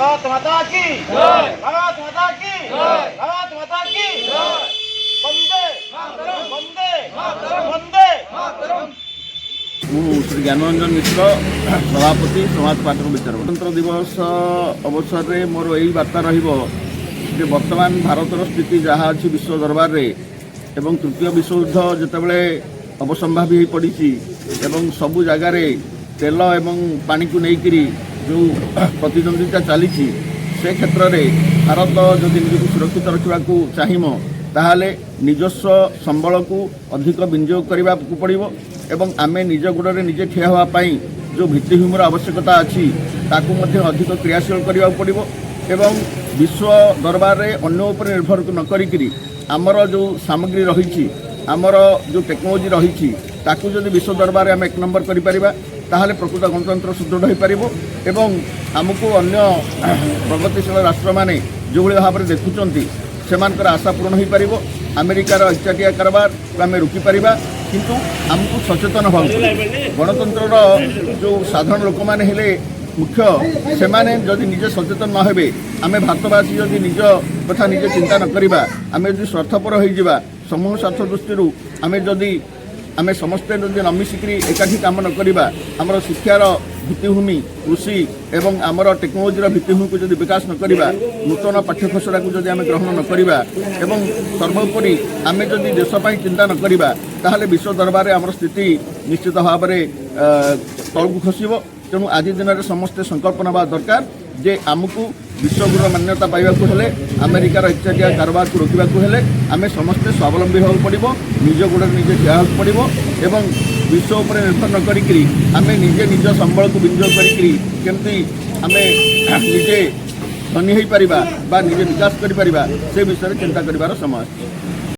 भारत माता की भारत माता की भारत माता की वंदे वंदे वंदे। श्री ज्ञानरंजन मिश्र सभापति समाज पार्टी विचार गणतंत्र दिवस अवसर में मोर यही वार्ता रे वर्तमान भारतर स्थिति जहाँ अच्छी विश्व दरबार रे एवं तृतीय विश्वयुद्ध जितेबाला अवसंभावी हो पड़ी एवं सबु जगार तेल एवं पानी को लेकर जो प्रतिद्वंदिता चली से क्षेत्र में भारत जदि निजक सुरक्षित रखा चाहिए ताहले निजस्व संबल को अधिक विनियोग करने को पड़ो एवं आमे निज गोड़े निजे ठिया होगापाई जो भित्तिभूमिर आवश्यकता अच्छी ताकू अधिक क्रियाशील करने पड़ो एवं विश्व दरबार में अन्य उपर निर्भर न करी आमर जो सामग्री रही आमर जो टेक्नोलोजी रही ताकू जदि विश्व दरबार में आम एक नंबर करिपरिबा ताहले प्रकृत गणतंत्र सुदृढ़ हो पार एवं आमको अन्य प्रगतिशील राष्ट्र माने जो भाव में देखुंट से आशा पूर्ण हो पार अमेरिकार इचाटिया कारबार को आम रोकीपर किंतु आमको सचेतन हवा गणतंत्र जो साधारण लोक मैंने हेले मुख्य से जदि निजे सचेतन न हे आम भारतवासी जदि निज कथा निजे चिंता न करवा आम जदि स्वार्थपर हो समूह स्वार्थ दृष्टि आम जदि आम समस्ते जदि न मिसिकी एकाठी काम न करवा आमर शिक्षार भित्तिभूमि कृषि एवं आमर टेक्नोलोजी भित्तिभूमि को जदि विकास न करवा नूतन पाठ्यखसड़ा को जदि आम ग्रहण न करवा एवं सर्वोपरि आम जदि देशपाई चिंता न करवा ताहले विश्व दरबार में आमर स्थिति निश्चित भाव में तलू खसब तेणु आज दिन में समस्ते संकल्प नवा दरकार जे आमको विश्वगुरु मान्यता पाइबा अमेरिकार इचाटिया कारबार को रोकवा आम समस्ते स्वावलंबी होगा पड़ो निज गोड़े निजे ठिया होगा पड़ो एवं विश्व उपर निर्भर न करी आम निजे निज संबल को विनियोग करमती आम निजे धनी हो पार निजे विकास कर से विषय चिंता कर समय।